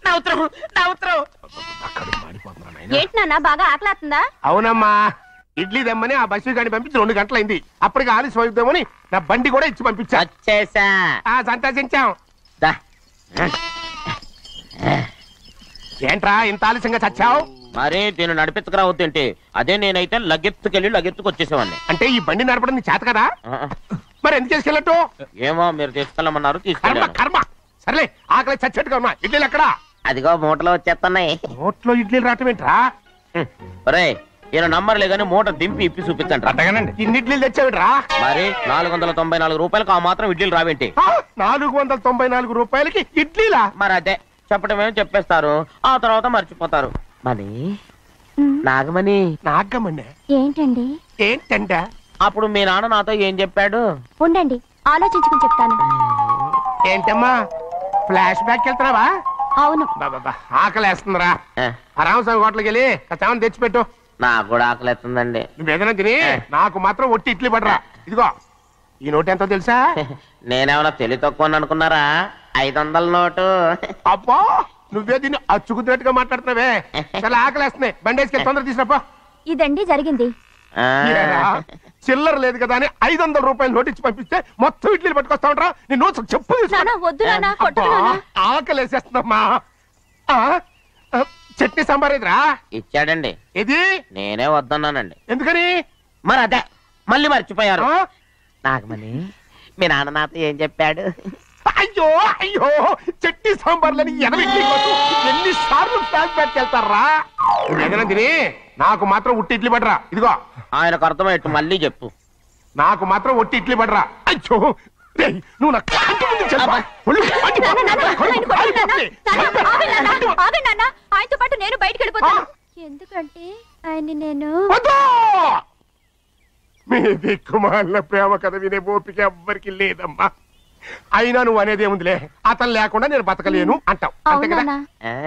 నా ఉత్తరం నా ఉత్తరం. ఏంటి నాన్న బాగా ఆకలాతుందా? అవునమ్మా, ఇడ్లీ దమ్మని ఆ బస్సు గాని పంపించి 2 గంటలైంది. అప్పటికి ఆలస్యం అవుతామని నా బండి కూడా ఇచ్చి పంపించా. వచ్చేసా. సంతోషించాం. ఏంట్రా ఇంత ఆలస్యంగా చచ్చావు? మరి దీన్ని నడిపించకరావద్దేంటి? అదే నేనైతే లగెత్తుకెళ్ళి లగెత్తుకు వచ్చేసేవాడిని. అంటే ఈ బండి నడపడం నీ చేత కదా? మరి ఎందుకు చేసుకెళ్ళట్టు? ఏమో మీరు తీసుకెళ్ళమన్నారు, తీసుకెళ్ళాను. కర్మ. సర్లే, ఆకలి చచ్చట్టుగా ఉన్నా. ఇడ్లీలు ఎక్కడా? అదిగో మూటలో వచ్చేస్తున్నాయి. మూటలో ఇడ్లీలు రావటం ఏంట్రా? రే ఈయన నంబర్లే గానీ మూట దింపి ఇప్పి చూపించండి. అట్టగానండి. ఇన్ని ఇడ్లీలు తెచ్చావిడ్రా? మరి 494 రూపాయలకు ఆ మాత్రం ఇడ్లీలు రావేంటి? 494 రూపాయలకి ఇడ్లీలా? మరి అదే చెప్పడమేమో చెప్పేస్తారు, ఆ తర్వాత మర్చిపోతారు. మనీ నాగమణి. నాగమణి ఏంటండి? ఏంటంట? అప్పుడు మీ నాన్న నాతో ఏం చెప్పాడు? ఉండండి ఆలోచించుకుని చెప్తాను. ఏంటమ్మా ఫ్లాష్ బ్యాక్ వెళ్తున్నావా? అవును. ఆకలేస్తుందిరా. రామస్వామి హోటల్కి వెళ్ళి కచ్చామని తెచ్చిపెట్టు. నాకు కూడా ఆకలిస్తుందండి. నువ్వేదైనా తిని నాకు మాత్రం ఒట్టి ఇడ్లీ పడరా. ఇదిగో ఈ నోటు ఎంతో తెలుసా? నేనేమన్నా తెలివి తక్కువ అనుకున్నారా? 500 నోటు. అబ్బా నువ్వే దీన్ని అచ్చుకుతున్నట్టుగా మాట్లాడుతున్నావే. చాలా ఆకలేస్తున్నాయి. బండేసుకెళ్ళి తొందర తీసినప్ప. ఇదండి జరిగింది. చిల్లర లేదు కదా అని 500 రూపాయలు నోటు ఇచ్చి పంపిస్తే మొత్తం ఇడ్లీలు పట్టుకొస్తా ఉంటా. నీ నోట్స్ చెప్పు. ఆకలేసేస్తున్నామ్మా. చట్నీ సాంబార్ ఎదురా ఇచ్చాడండి. ఇది నేనే వద్దన్నానండి. ఎందుకని? మరి అదే మళ్ళీ మర్చిపోయారు. నాగమణి మీ నాన్న నాతో ఏం చెప్పాడు? అయ్యో అయ్యో చట్నీ సాంబార్లని ఎన్నిసార్లు ఫ్లాష్ బ్యాక్ వెళ్తారా? ఏదైనా తిని నాకు మాత్రం ఉట్టి ఇడ్లీ పడరా. ఇదిగో ఆయనకు అర్థమయ్యట్టు మళ్ళీ చెప్పు. నాకు మాత్రం ఒట్టి ఇడ్లీ పడరా. అయ్యో నువ్వు ఆయనతో పాటు నేను బయటకు వెళ్ళిపోతాను. ఎందుకంటే ఆయన్ని నేను మీ దిక్కుమాల ప్రేమ కథ వినే ఓపిక ఎవ్వరికి లేదమ్మా. అయినా నువ్వు అనేది ఏముందిలే, అతను లేకుండా నేను బతకలేను అంటావు అంతే కదా?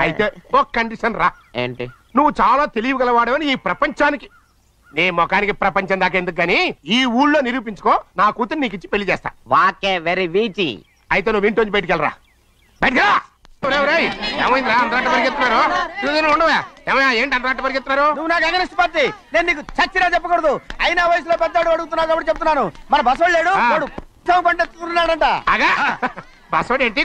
అయితే ఒక కండిషన్ రా. ఏంటి? నువ్వు చాలా తెలియగలవాడవని ఈ ప్రపంచానికి, నీ ముఖానికి ప్రపంచం దాకా ఎందుకు గానీ ఈ ఊళ్ళో నిరూపించుకో. నా కూతురు నీకు ఇచ్చి పెళ్లి చేస్తా. వాకే వెరీ వీచి. అయితే నువ్వు ఇంటి నుంచి బయటికి వెళ్ళరా. బయటకెళ్ళా. ఏమైందిరా అంతరాట పరిగెత్తున్నారు? ఉండవా ఏమయ్యా? ఏంటి అంతరాట పరిగెత్తున్నారు? నువ్వు నాకు అగనిస్ట్ పార్టీ. నేను నీకు చచ్చినా చెప్పకూడదు. అయినా వయసులో పెద్దవాడు అడుగుతున్నావు కాబట్టి చెప్తున్నాను. మన బసవాడు లేడు, వాడు పండుతున్నాడంట. అగా బసవాడు ఏంటి?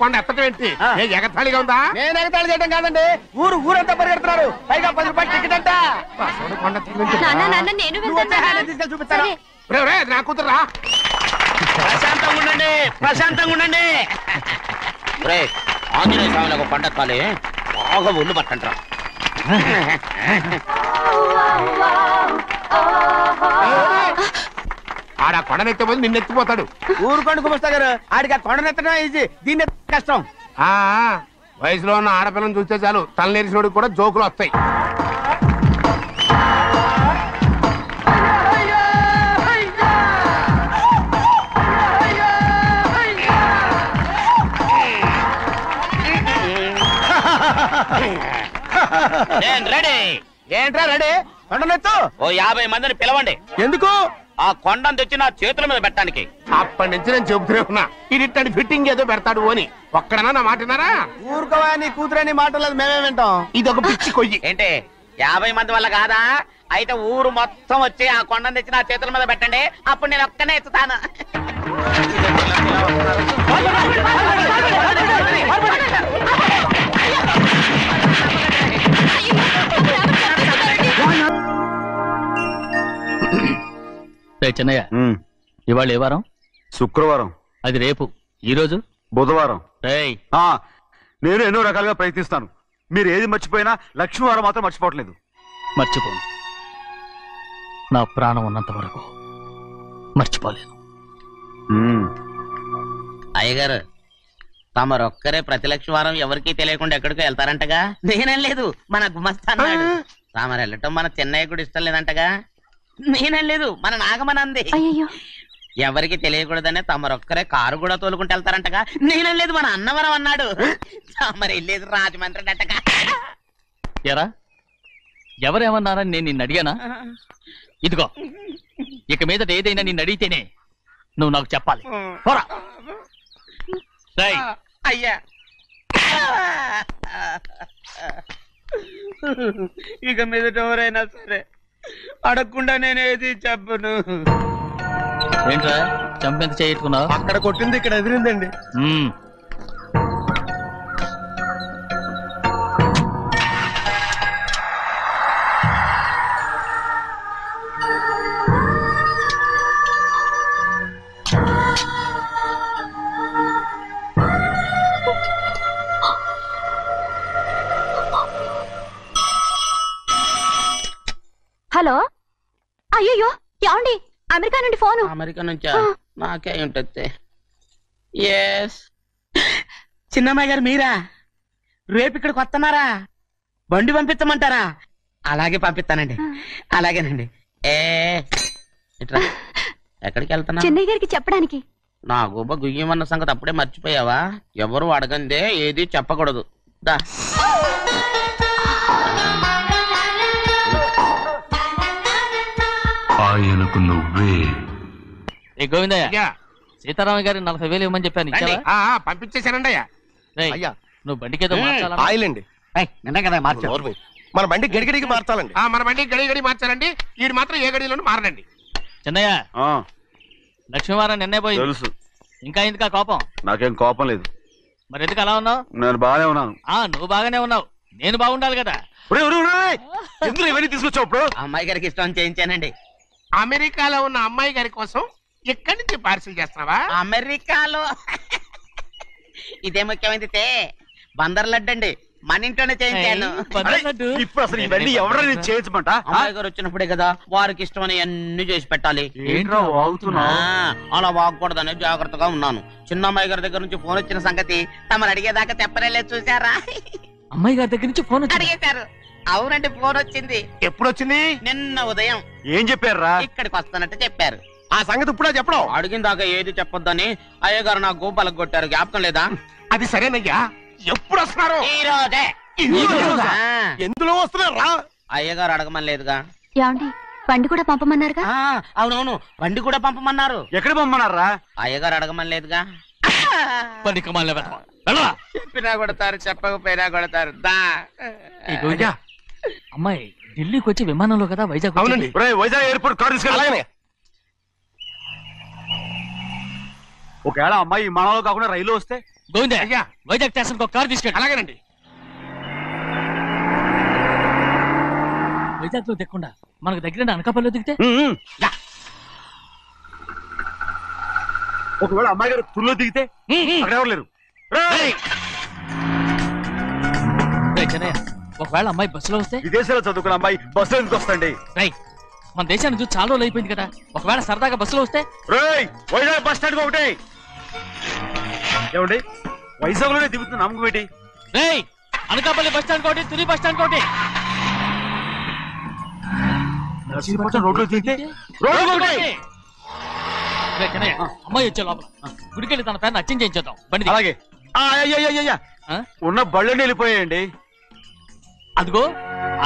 కొండ ఎత్తడం ఏంటి? ఎగతాళిగా ఉందా? నేను ఎగతాళి చేయడం కాదండి, ఊరంతా పరిగెడుతున్నారు. పైగా 10 రూపాయలు టికెట్ అంట. బసవాడు కొండ తీసుకెళ్ళి చూపిస్తాను. నా కూతురా. ప్రశాంతంగా ఉండండి, ప్రశాంతంగా ఉండండి. ఆంజనేయ స్వామిని ఒక పంట కాలే బాగా ఒళ్ళు పట్టంటారా. ఆడ కొండనెత్తే పోయి నిన్నెత్తిపోతాడు. ఊరుకోండి కుమస్తా గారు, ఆడికి ఆ కొండనెత్తడం ఈజీ, దీన్ని కష్టం. వయసులో ఉన్న ఆడపిల్లని చూస్తే చాలు తలనేరిసినోడికి కూడా జోకులు వస్తాయి. ఏంట్రా రెడీ? కొండనెత్తు. ఓ 50 మందిని పిలవండి. ఎందుకు? ఆ కొండను తెచ్చి నా చేతుల మీద పెట్టడానికి. అప్పటి నుంచి నేను చెబుతూనే ఉన్నా ఇది ఫిట్టింగ్ ఏదో పెడతాడు అని. ఒక్కడనా నా మాటనారా? ఊరుకోవా, నీ కూతురని మాటలేదు మేమే వింటాం. ఇది ఒక పిచ్చి కొయ్యి. ఏంటి 50 మంది వల్ల కాదా? అయితే ఊరు మొత్తం వచ్చి ఆ కొండను తెచ్చి నా చేతుల మీద పెట్టండి, అప్పుడు నేను ఒక్కనే ఎత్తుతాను. చెన్నయ్య, ఇవాళ ఏ వారం? శుక్రవారం. అది రేపు. ఈ రోజు బుధవారం. నేను ఎన్నో రకాలుగా ప్రయత్నిస్తాను. మీరు ఏది మర్చిపోయినా లక్ష్మీవారం మాత్రం మర్చిపోవట్లేదు. మర్చిపోను. నా ప్రాణం ఉన్నంత వరకు మర్చిపోలేను. అయ్యగారు, తమరొక్కరే ప్రతి లక్ష్మీవారం ఎవరికీ తెలియకుండా ఎక్కడికో వెళ్తారంటగా? నేనేం లేదు, మన గుమస్తా అన్నాడు. తామరు వెళ్ళటం మన చెన్నయ్య కూడా ఇష్టం లేదంటగా? నేనేం లేదు, మన నాగమనంది. ఎవరికి తెలియకూడదనే తమరొక్కరే కారు కూడా తోలుకుంటూ వెళ్తారంటగా? నేనేం లేదు, మన అన్నవరం అన్నాడు. తమరు వెళ్ళేది రాజమండ్రి అంటగా. ఎరా ఎవరేమన్నారని నేను నిన్ను అడిగానా? ఇదిగో ఇక మీదట ఏదైనా నిన్ను అడిగితేనే నువ్వు నాకు చెప్పాలి. అయ్యా ఇక మీదట ఎవరైనా సరే అడగకుండా నేనేది చెప్పను. ఏంట్రా చంపెంత చేయించుకున్నావు? అక్కడ కొట్టింది ఇక్కడ ఎదిరిందండి. హలో, అయ్యో ఏమండి, అమెరికా నుండి ఫోను. అమెరికా నుంచా? నాకే ఉంటుంది. ఎస్, చిన్నమ్మాయి గారు మీరా? రేపు ఇక్కడికి వస్తున్నారా? బండి పంపించమంటారా? అలాగే పంపిస్తానండి. అలాగేనండి. ఇట్రా. ఎక్కడికి వెళ్తున్నా? చెన్నై గారికి చెప్పడానికి. నా గుబ్బ గుయ్యమన్న సంగతి అప్పుడే మర్చిపోయావా? ఎవరు అడగందే ఏది చెప్పకూడదు. దా. ఆయనకు నువ్వే. ఏ గోవిందయ్య, సీతారామ గారి 40,000 ఇవ్వమని చెప్పాను, ఇచ్చావా? పంపించేశానండి అయ్యా. అయ్యా, నువ్వు బండికేదో మార్చాలా? ఆయిల్ అండి. నిన్న కదా మార్చారు. మన బండి గడిగడికి మార్చాలండి. మన బండి గడి మార్చాలండి. వీడు మాత్రం ఏ గడిలోనూ మారనండి. చిన్నయ్య, లక్ష్మీవారం నిన్నే పోయింది. తెలుసు. ఇంకా ఎందుకా కోపం? నాకేం కోపం లేదు. మరి ఎందుకు అలా ఉన్నావు? నేను బాగానే ఉన్నాను. నువ్వు బాగానే ఉన్నావు, నేను బాగుండాలి కదా. ఎందుకు ఇవన్నీ తీసుకొచ్చావు? ఇప్పుడు అమ్మాయి గారికి ఇష్టం చేయించానండి. అమెరికాలో ఉన్న అమ్మాయి గారి కోసం ఎక్కడి నుంచి పార్సిల్ చేస్తున్నావా? అమెరికాలో ఇదే ముఖ్యమైనది. బందర్ లడ్డు అండి, మన ఇంట్లోనే చేయించాను. ఇప్పుడు అసలు ఇవన్నీ ఎవరైనా చేయించమంట? అమ్మాయి గారు వచ్చినప్పుడే కదా వారికి ఇష్టమని అన్ని చేసి పెట్టాలి. ఏంట్రా వాగుతున్నా? అలా వాగకూడదని జాగ్రత్తగా ఉన్నాను. చిన్న అమ్మాయి గారి దగ్గర నుంచి ఫోన్ వచ్చిన సంగతి తమరు అడిగేదాకా చెప్పలేదు. చూసారా? అమ్మాయి గారి దగ్గర నుంచి ఫోన్ అడిగేశారు. అవునండి, ఫోన్ వచ్చింది. ఎప్పుడు వచ్చింది? నిన్న ఉదయం. ఏం చెప్పారా? ఇక్కడికి వస్తానంటే చెప్పారు. ఆ సంగతి ఇప్పుడే చెప్పడం. అడిగిన దాకా ఏది చెప్పొద్దని అయ్యగారు నా గోపాలకు కొట్టారు. జ్ఞాపకం లేదా? అది సరేనయ్యా. ఎప్పుడు వస్తున్నారు? ఈ రోజే. ఎందులో వస్తున్నారా? అయ్యగారు అడగమని లేదుగా. ఏమండి, బండి కూడా పంపమన్నారుగా? అవునవును, బండి కూడా పంపమన్నారు. ఎక్కడ పంపమన్నారా? అయ్యగారు అడగమని లేదుగా. చెప్పినా కొడతారు, చెప్పకపోయినా కొడతారు. దా. అమ్మాయి ఢిల్లీకి వచ్చి విమానంలో కదా వైజాగ్. అవునండి. వైజాగ్ ఎయిర్పోర్ట్ కార్ తీసుకెళ్ళి. ఒకవేళ అమ్మాయి విమానంలో కాకుండా రైలు వస్తే? గోవింద, వైజాగ్ స్టేషన్ ఒక కార్ తీసుకెళ్ళి. అలాగేనండి. వైజాగ్ లో దిక్కుండా మనకు దగ్గర అనకాపల్లిలో దిగితే? ఒకవేళ అమ్మాయి గారు తుల్లో దిగితే? అక్కడ ఎవరు లేరు. ఒకవేళ అమ్మాయి బస్సులో వస్తే? విదేశాల్లో చదువుకున్న అమ్మాయి బస్సులో ఎందుకు వస్తండి? మన దేశాన్ని చూసి చాలా రోజులు అయిపోయింది కదా. ఒకవేళ సరదాగా బస్సులో వస్తే? వైజాగ్ బస్ స్టాండ్ ఒకటి. ఏమండి, వైజాగ్ లోనే దిగుతున్న నమ్మకం ఏంటి? అనకాపల్లి బస్ స్టాండ్ కోటి, తుని బస్ స్టాండ్ కోటి. రోడ్లో దిగితే అమ్మాయి వచ్చే లోపల గుడికెళ్ళి తన పేరుని అచ్చం చేయించేద్దాం. బండి అలాగే. ఉన్న బళ్ళని వెళ్ళిపోయాయండి. అదిగో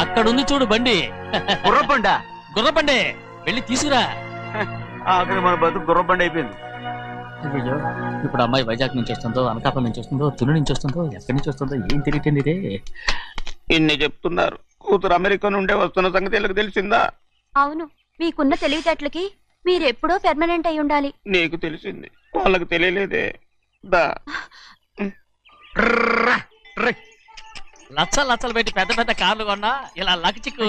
అక్కడుంది చూడు బండి. గుర్రబండ. గుర్రబండి, వెళ్ళి తీసుకురా. అక్కడ మన బతుకు గుర్రబండి అయిపోయింది. అయ్యో, ఇప్పుడు అమ్మాయి వైజాగ్ నుంచి వస్తుందో, అనకాపల్లి నుంచి వస్తుందో, తుని నుంచి వస్తుందో, ఎక్కడి నుంచి వస్తుందో ఏం తెలియటండి. ఇన్ని చెప్తున్నారు, కూతురు అమెరికా నుండే వస్తున్న సంగతి వీళ్ళకి తెలిసిందా? అవును, మీకున్న తెలివితేటలకి మీరెప్పుడో పెర్మనెంట్ అయి ఉండాలి. నీకు తెలిసింది, వాళ్ళకి తెలియలేదే. దా. లచ్చలు పెట్టి పెద్ద పెద్ద కార్లు కొన్నా ఇలా లకచిక్కు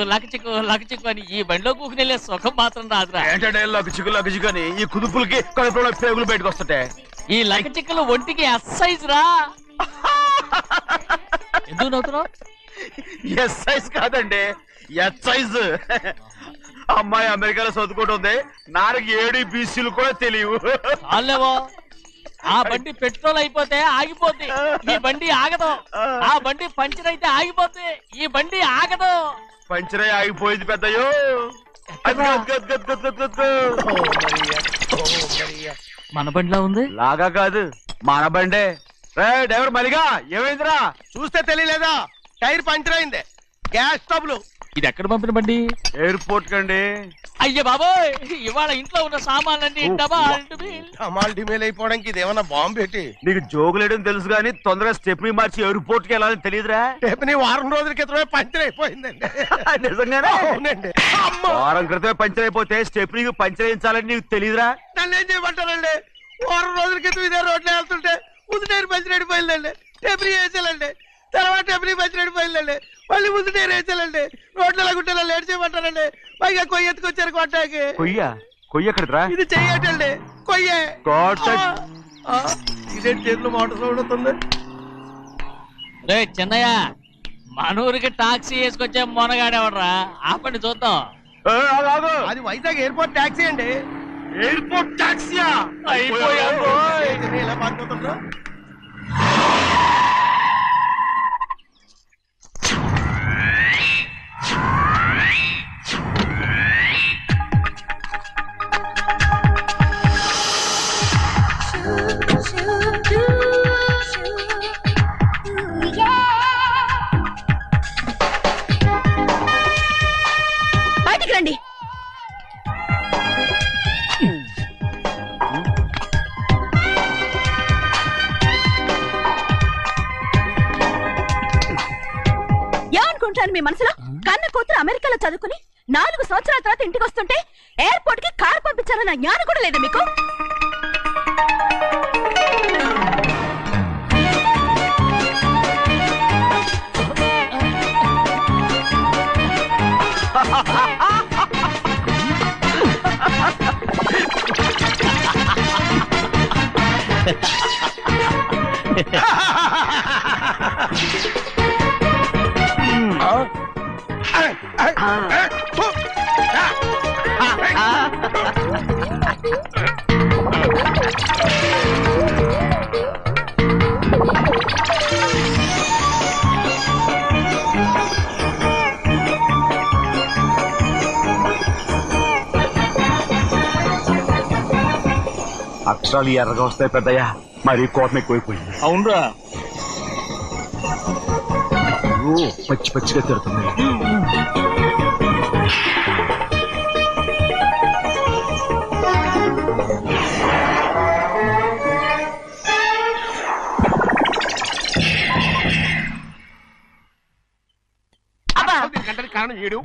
అని ఈ బండిలో కూకుని వెళ్ళే సుఖం మాత్రం రాదురా. ఏంటంటే లగచిక్కు అని ఈ కుదుపులకి కడుపులో పేగులు బయటకు వస్తుంటే ఈ లకచిక్కులు ఒంటికి ఎక్సైజ్ రా. ఎందుకు నవ్వుతున్నావు? ఎక్సైజ్ కాదండి, ఎక్సైజ్. అమ్మాయి అమెరికాలో చదువుకుంటుంది, నాకు 7 BCలు కూడా తెలియవు. చాలేవో, ఆ బండి పెట్రోల్ అయిపోతే ఆగిపోద్ది, ఈ బండి ఆగదు. ఆ బండి పంచర్ అయితే ఆగిపోద్ది, ఈ బండి ఆగదు. పంచరే ఆగిపోయింది పెద్దయ్యో. మన బండిలా ఉంది. లాగా కాదు, మన బండే. డ్రైవర్ మలిగా ఏమైందిరా? చూస్తే తెలియలేదా? టైర్ పంచర్ అయింది. గ్యాస్ స్టవ్లు. ఇది ఎక్కడ పంపిన బండి? ఎయిర్పోర్ట్ కండి. అయ్యే బాబోయ్, ఇవాళ ఇంట్లో ఉన్న సామాన్లన్నీ డబాల్ డమాల్ డిమేల్ అయిపోవడానికి ఇదేమన్నా బాంబు పెట్టి. నీకు జోగులేయడం తెలుసు కానీ తొందరగా స్టెప్ని మార్చి ఎయిర్పోర్ట్ కి వెళ్ళాలని తెలియదురా? రేపు వారం రోజుల క్రితమే పంచర్ అయిపోయిందండి. నిజంగానే అవునండి. వారం క్రితమే పంచర్ అయిపోతే స్టెప్ని పంచర్ వేయించాలని నీకు తెలియదురా? నన్ను ఏం చేయమంటారండి? వారం రోజుల క్రితం ఇదే రోడ్లో వెళ్తుంటే ముందు టైర్ పంచర్ అయిపోయిందండి. టెబ్రీ వేసాలండి. తర్వాత టెబ్రీ పంచర్ అయిపోయిందండి. మళ్ళీ ముందు టైర్ వేసాలండి. రోడ్లు ఎలాగుంటే లేట్ చేయమంటారండి. పైగా కొయ్య ఎత్తుకొచ్చారు కొట్టాకి. కొయ్య ఎక్కడిరా? ఇది చెయ్యటండి. కొయ్యే. ఇదే చేతులు మోటార్ సౌండ్ అవుతుంది. రే చిన్నయ్య, మనూరికి టాక్సీ వేసుకొచ్చే మొనగాడేవడరా? ఆపండి చూద్దాం. అది వైజాగ్ ఎయిర్పోర్ట్ టాక్సీ అండి. ఎయిర్పోర్ట్ టాక్సీయా? ఇలా పారిపోతుండ్రు. బయటికి రండి. ఏమనుకుంటాను మీ మనసులో? కన్న కూతురు అమెరికాలో చదువుకుని 4 సంవత్సరాల తర్వాత ఇంటికి వస్తుంటే ఎయిర్పోర్ట్ కి కారు పంపించారన్న జ్ఞానం కూడా లేదు మీకు? అక్షరాలు ఎర్రగా వస్తాయి పెద్దయ్యా. మరి కోపం ఎక్కువైపోయింది. అవునరా, పచ్చి పచ్చిగా తిడుతుంది.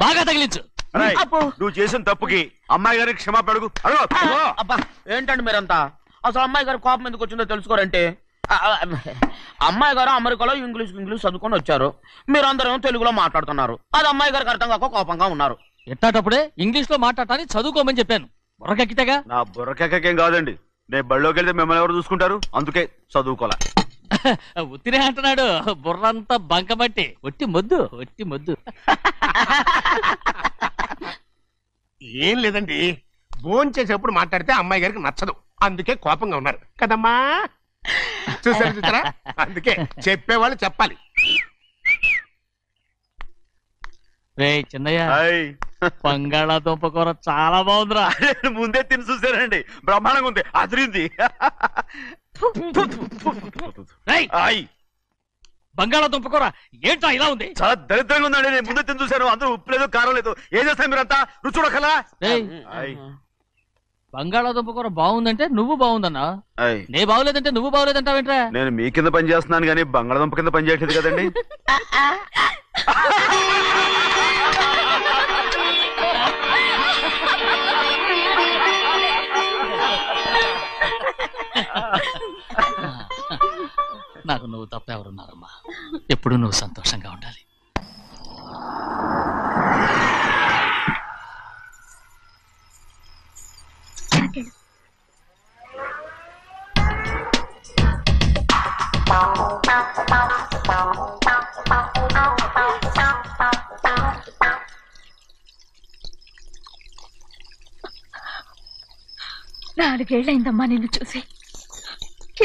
బాగా తగిలించు. నువ్వు చేసిన తప్పుకి అమ్మాయి గారికి క్షమాపణ అడుగు. అబ్బా ఏంటండి మీరంతా? అసలు అమ్మాయి గారు కోపం ఎందుకు వచ్చిందో తెలుసుకోరంటే, అమ్మాయి గారు అమెరికాలో ఇంగ్లీష్ చదువుకొని వచ్చారు. మీరందరూ తెలుగులో మాట్లాడుతున్నారు. అది అమ్మాయి గారికి అర్థం కాక కోపంగా ఉన్నారు. ఎట్టాటప్పుడే ఇంగ్లీష్ లో మాట్లాడటానికి చదువుకోమని చెప్పాను. బుర్రకెక్కితేగా. నా బుర్రకెక్కకేం కాదండి. నేను బళ్ళోకి వెళ్తే మిమ్మల్ని ఎవరు చూసుకుంటారు? అందుకే చదువుకోలే. ఉత్తిరే అంటున్నాడు. బుర్రంతా బంకబట్టి. ఒట్టి మొద్దు. ఏం లేదండి, భోజనం చేసేప్పుడు మాట్లాడితే అమ్మాయి గారికి నచ్చదు. అందుకే కోపంగా ఉన్నారు కదమ్మా. చూసారా? అందుకే చెప్పేవాళ్ళు చెప్పాలి. రే చిన్నయ్య, బంగాళాదుంప కూర చాలా బాగుందిరా. ముందే తిని చూసానండి, బ్రహ్మాండంగా ఉంది, అదిరింది. బంగాళాదుంప కూర ఏంట్రా ఇలా ఉంది? చాలా దరిద్రంగా ఉందండి. నేను ముందే తిని చూశాను. అందరూ ఉప్పు లేదు, కారం లేదు. ఏం చేస్తాను మీరంతా? రుచి చూడకలా. బంగాళాదుంప కూర బాగుందంటే నువ్వు బాగుందన్నా, నే బాగులేదంటే నువ్వు బాగులేదంటావేంట్రా? నేను మీ కింద పని చేస్తున్నాను కానీ బంగాళాదుంప కింద పని చేయట్లేదు కదండి. నాకు నువ్వు తప్ప ఎవరున్నారమ్మా? ఎప్పుడు నువ్వు సంతోషంగా ఉండాలి. నాలుగేళ్లైందమ్మా నిన్ను చూసి.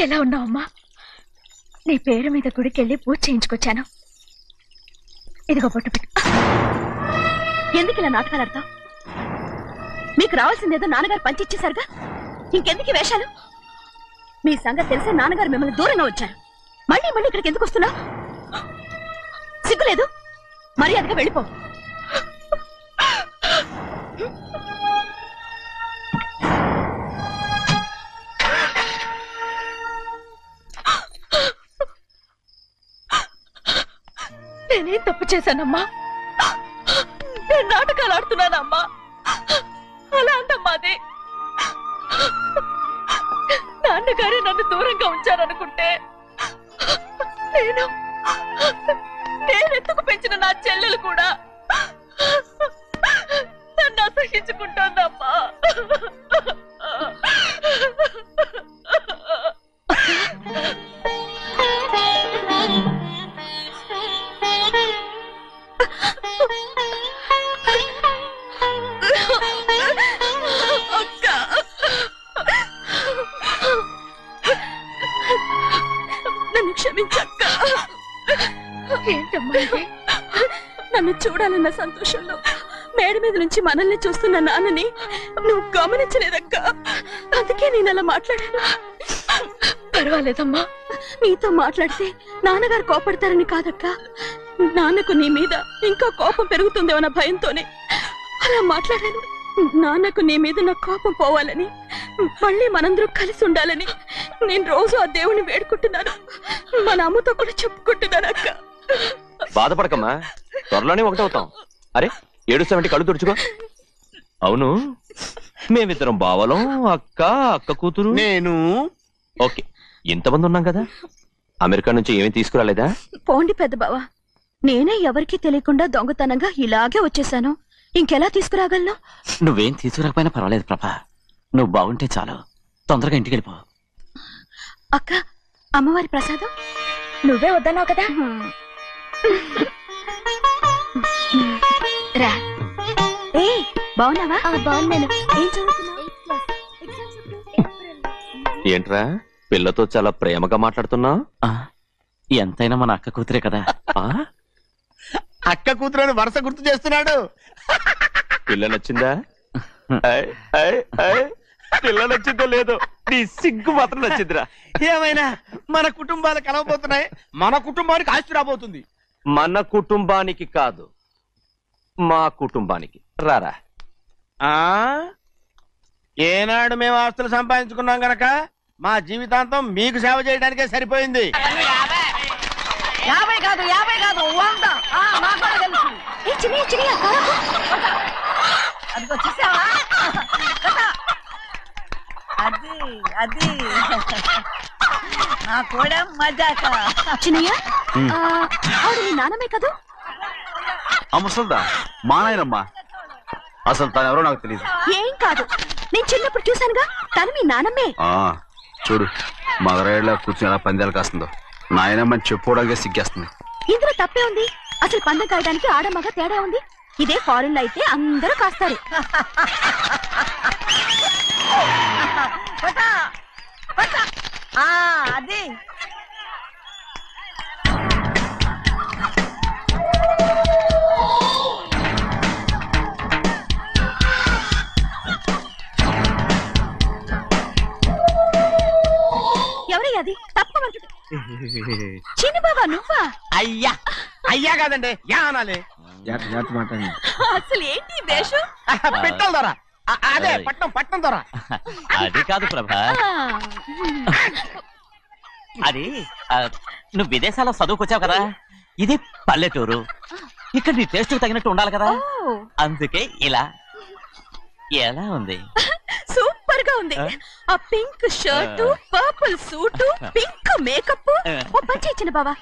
ఎలా ఉన్నావమ్మా? నీ పేరు మీద గుడికెళ్ళి పూజ చేయించుకొచ్చాను. ఇదిగో బొట్టు పెట్టు. ఎందుకు ఇలా నాటకాలు ఆడతావు? మీకు రావాల్సిందేదో నాన్నగారు పంచిచ్చేశారుగా, ఇంకెందుకు వేషాలు? మీ సంగతి తెలిసే నాన్నగారు మిమ్మల్ని దూరంగా వచ్చారు. మళ్ళీ ఇక్కడికి ఎందుకు వస్తున్నావు? సిగ్గులేదు? మర్యాదగా వెళ్ళిపో. నేనేం తప్పు చేశానమ్మా? నేను నాటకాలు ఆడుతున్నానమ్మా. అలా అంటమ్మా అది. నాన్నగారే నన్ను దూరంగా ఉంచారనుకుంటే నేనెత్తుకు పెంచిన నా చెల్లెలు కూడా నన్ను అసహించుకుంటోందమ్మా. నన్ను క్షమించక్క. ఏంటమ్మా నన్ను చూడాలన్న సంతోషంలో మేడ మీద నుంచి మనల్ని చూస్తున్న నాన్నని నువ్వు గమనించలేదక్క. అందుకే నేను అలా మాట్లాడాను. పర్వాలేదమ్మా, నీతో మాట్లాడితే నాన్నగారు కోపడతారని కాదక్క. నాన్నకు నీ మీద ఇంకా కోపం పెరుగుతుందేమన్న భయంతోనే అలా మాట్లాడాను. నాన్నకు నీ మీద నా కోపం పోవాలని, మళ్ళీ మనందరూ కలిసి ఉండాలని నేను రోజు ఆ దేవుని వేడుకుంటున్నాను. మన అమ్మతో కూడా చెప్పుకుంటున్నాను అక్క. బాధపడకమ్మా, త్వరలోనే ఒకటవుతాం. అరే ఏడుస్తామంటే కళ్ళు తుడుచుకో. అవును, మేమిద్దరం బావలం, అక్క కూతురు, నేను. ఓకే, ఇంతమంది ఉన్నాం కదా. అమెరికా నుంచి ఏమీ తీసుకురాలేదా? పోండి పెద్ద బావా, నేనే ఎవరికీ తెలియకుండా దొంగతనంగా ఇలాగే వచ్చేసాను. ఇంకెలా తీసుకురాగలను? నువ్వేం తీసుకురాకపోయినా పర్వాలేదు ప్రభా, నువ్వు బాగుంటే చాలు. తొందరగా ఇంటికి వెళ్ళిపో. అక్క, అమ్మవారి ప్రసాదం నువ్వే వద్దన్నావు కదా. రా. ఏ బాగున్నావా? బాగున్నాను. ఏం చదువుతున్నావు? ఏంట్రా పిల్లతో చాలా ప్రేమగా మాట్లాడుతున్నావు? ఎంతైనా మన అక్క కూతురే కదా. అక్క కూతురని వరుస గుర్తు చేస్తున్నాడు. పిల్ల నచ్చిందా? పిల్ల నచ్చిందో లేదో, నీ సిగ్గు మాత్రం నచ్చిందిరా. ఏమైనా మన కుటుంబాలు కలవబోతున్నాయి. మన కుటుంబానికి ఆస్తి రాబోతుంది. మన కుటుంబానికి కాదు, మా కుటుంబానికి. రారా. ఏనాడు మేము ఆస్తులు సంపాదించుకున్నాం గనక మా జీవితాంతం మీకు సేవ చేయడానికే సరిపోయింది. 50 కాదు 100. అదిగో చూసావా? అది నా కూడా మజాక. చిన్నయ్య, ఆవిడ నీ నాన్నమే కదా? ముసల్దా మా నాయనమ్మా. అసలు తను ఎవరో నాకు తెలియదు. ఏం కాదు, నేను చిన్నప్పుడు చూశానుగా, తను మీ నాన్నమ్మే. చూడు మగరాయిలా కూర్చుని ఎలా పందాలు కాస్తుందో. నాయనమ్మని చెప్పుకోవడానికి సిగ్గేస్తుంది. ఇందులో తప్పే ఉంది? అసలు పందెం కాయడానికి ఆడమగ తేడా ఉంది. ఇదే ఫారెన్ లో అయితే అందరూ కాస్తారు. అది ఎవరయ్యా అది? తప్పమంటు చిన్ని బాబా, నువ్వా? అయ్యా అయ్యా కాదండి, యా అనాలి. అసలు ఏంటి వేషం? పెట్టాలి దొర. అదే పట్నం దొర. అది కాదు ప్రభా, అది నువ్వు విదేశాల్లో చదువుకొచ్చావు కదా, ఇది పల్లెటూరు. ఇక్కడ నీ టేస్ట్ తగినట్టు ఉండాలి కదా, అందుకే ఇలా. ఎలా ఉంది? సూపర్ గా ఉంది. ఆ pink shirt, purple suit, pink makeup. ఓ పని ఇచ్చిన బాబా,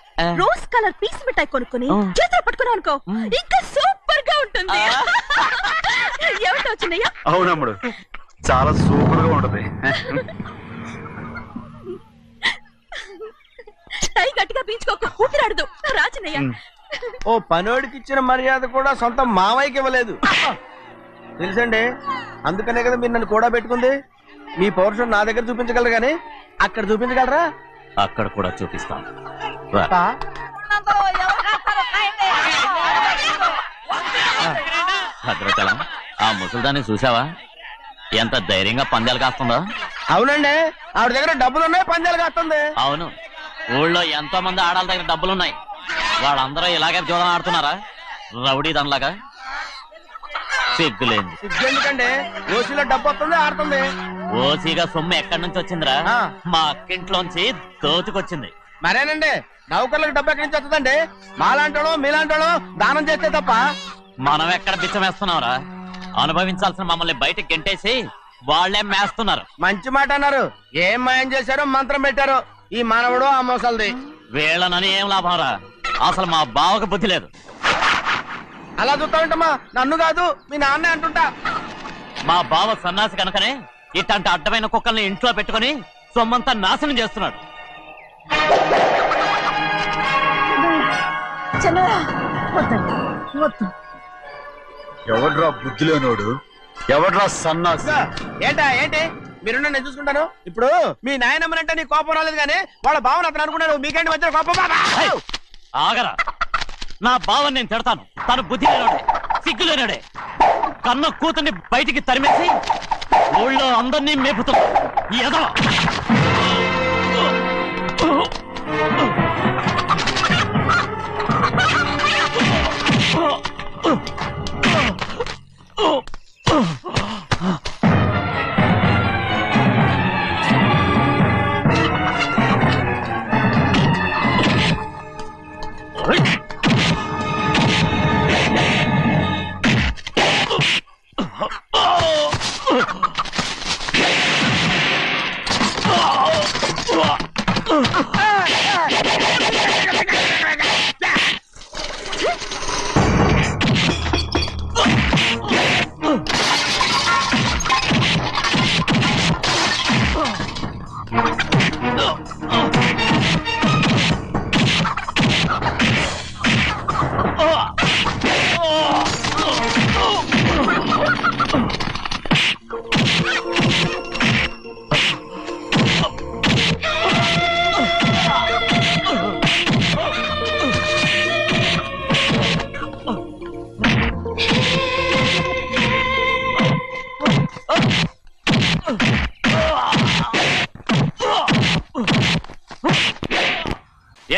రోజ్ కలర్ పీస్ మిఠాయి కొనుక్కుని చేతిలో పట్టుకున్నావు అనుకో, ఇంకా సూపర్ గా ఉంటుంది. ఏమిటో చిన్నయ్య? అవునమ్ముడు, చాలా సూపర్ గా ఉంటది. టై గట్టిగా పీంచుకోకు, ఊపిరాడదు. రాచినయ్య, ఓ పనోడికి ఇచ్చిన మర్యాద కూడా సొంత మావయ్యకి ఇవ్వలేదు తెలుసండి. అందుకనే కదా మీరు నన్ను కూడా పెట్టుకుంది. మీ పౌరుషం నా దగ్గర చూపించగలరు గానీ అక్కడ చూపించగలరా? అక్కడ కూడా చూపిస్తాం. భద్రాచలం, ఆ ముసల్దాన్ని చూసావా? ఎంత ధైర్యంగా పందాలు కాస్తుందో. అవునండి, ఆవిడ దగ్గర డబ్బులున్నాయి, పందాలు కాస్తుంది. అవును, ఊళ్ళో ఎంతో మంది ఆడాళ్ళ దగ్గర డబ్బులున్నాయి. వాళ్ళందరూ ఇలాగే జూదం ఆడుతున్నారా? రౌడీ దానిలాగా సిగ్గులేంది. ఎందుకండి ఓసీలో డబ్బు వస్తుంది ఆడుతుంది. ఓసీగా సొమ్ము ఎక్కడి నుంచి వచ్చిందిరా? మా అక్కింట్లోంచి దోచుకొచ్చింది. మరేనండి నౌకర్లకు డబ్బు ఎక్కడి నుంచి వస్తుందండి? మాలాంటోళ్ళు మీలాంటోళ్ళు దానం చేస్తే తప్ప. మనం ఎక్కడ బిచ్చం వేస్తున్నావురా? అనుభవించాల్సిన మమ్మల్ని బయటకు గెంటేసి వాళ్లే మేస్తున్నారు. మంచి మాట అన్నారు. ఏం మాయం చేశారో మంత్రం పెట్టారో ఈ మానవుడు ఆ మోసల్ది. వీళ్ళనని ఏం లాభంరా? అసలు మా బావకు బుద్ధి లేదు. అలా చూస్తా ఉంటామా? నన్ను కాదు మీ నాన్నే అంటుంటా. మా బావ సన్నాసి కనుకనే ఇట్లాంటి అడ్డమైన కుక్కల్ని ఇంట్లో పెట్టుకుని సొమ్మంతా నాశనం చేస్తున్నాడు. ఎవడ్రా బుద్ధిలోనోడు? ఎవడ్రా సన్నాసి? ఏంటి మీరు నేను చూసుకుంటాను. ఇప్పుడు మీ నాయనమ్మనంటే నీ కోపం రాలేదు కానీ వాళ్ళ బావని అతను అనుకున్నాడు. మీకేంటి మధ్య కోపం? ఆగరా, నా బావని నేను తిడతాను. తను బుద్ధి లేనాడే, సిగ్గు లేనాడే. కన్న కూతుర్ని బయటికి తరిమేసి ఊళ్ళో అందరినీ మేపుతున్నా. ఏదో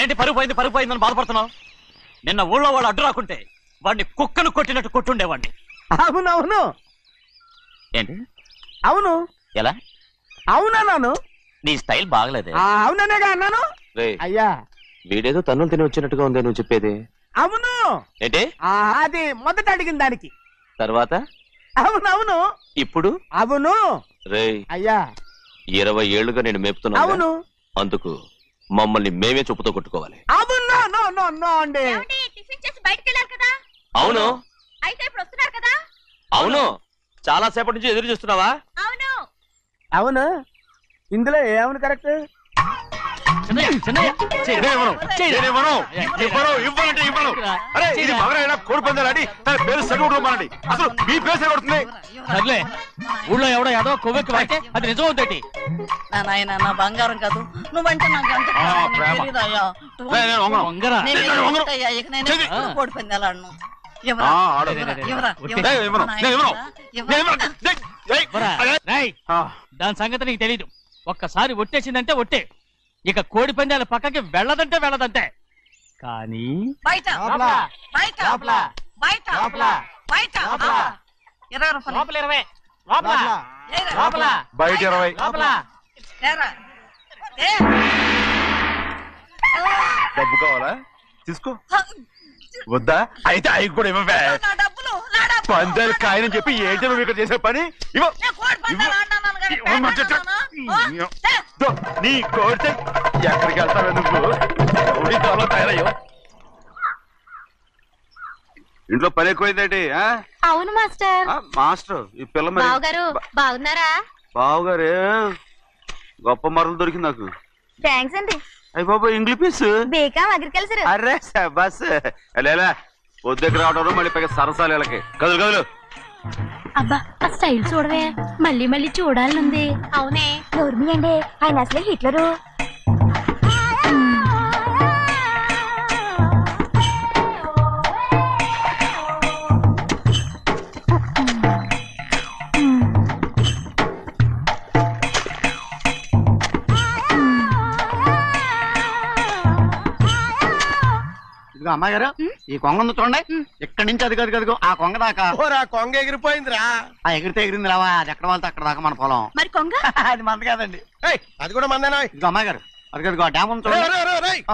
ఏంటి పరుగు పోయిందని బాధపడుతున్నావు? నిన్న ఊళ్ళో వాళ్ళు అడ్డు రాకుంటే వాడిని కుక్కను కొట్టినట్టు కొట్టుండేవాడిని. అవునవును. ఏంటి? అవును. ఎలా? అవునన్నాను. నీ స్టైల్ బాగలేదే. అవుననేగా అన్నాను. అయ్యా వీడేదో తన్నులు తిని వచ్చినట్టుగా ఉంది నువ్వు చెప్పేది. అవును. ఏంటి? అది మొదట అడిగిన దానికి తర్వాత అవునవును. ఇప్పుడు అవును. రే అయ్యా 20 ఏళ్లుగా నేను మేపుతున్నా. అవును. అందుకు మమ్మల్ని మేమే చెప్పుతో కొట్టుకోవాలి. అవును. అండి టిఫిన్ చేసి బయటికి వెళ్ళారు కదా? అవును. అయితే ఇప్పుడు వస్తున్నారు కదా? అవును. చాలా సేపటి నుంచి ఎదురు చూస్తున్నావా? అవును. అవును. ఇందులో ఏమవును కరెక్ట్? సర్లే, ఊళ్ళో ఎవడో ఏదో కొవ్వెక్కి వాడితే అది నిజం అవుతాయి. నాయన నా బంగారం కాదు నువ్వంటే నాకు అంత తెలీదయ్యా. కోడి పందాలను దాని సంగతి నీకు తెలీదు. ఒక్కసారి ఒట్టేసిందంటే ఒట్టే. ఇక కోడి పందాల పక్కకి వెళ్ళదంటే వెళ్ళదంటే. కానీ బయట బయట బయట బయట 20 రూపాయలు లోపల 20 లోపల బయట 20 డబ్బు కావాలా? తీసుకో. వద్దా? అయితే అవి కూడా ఇవ్వవే. పందాలు కాయని చెప్పి ఏంటి నువ్వు ఇక్కడ చేసే పని? నీ కోరితే ఎక్కడికి వెళ్తావే నువ్వు? తయారయ్యో. ఇంట్లో పని ఎక్కువైందేంటి? అవును మాస్టర్. మాస్టర్ ఈ పిల్ల మరి బావగారు బాగున్నారా? బావగారే గొప్ప మరలు దొరికింది నాకు. థ్యాంక్స్ అండి. అయ్యి బాబు ఇంగ్లీష్ బీకామ్ అగ్రికల్చర్. అరే బస్ లేలా పొద్దుకి రావడం మళ్ళీ పైగా సరసాలు వీళ్ళకి. కదులు కదులు. అబ్బా ఆ స్టైల్ చూడవే, మళ్ళీ మళ్ళీ చూడాలనుంది. అవునే నోర్మి అండి, ఆయన అసలే హిట్లరు. ఇదిగో అమ్మాయి గారు ఈ కొంగ ఉంది చూడండి, ఇక్కడి నుంచి అది కదుగు ఆ కొంగ దాకా. ఆ కొంగ ఎగిరిపోయిందిరా. ఆ ఎగిరితే ఎగిరింది రావా, అది ఎక్కడ వాళ్ళతో అక్కడ దాకా మన పొలం. మరి కొంగ అది మంద కాదండి, అది కూడా మందేనా. ఇదిగో అమ్మాయి గారు అది కదుగు ఆ డ్యామ్ ఉంది చూడండి.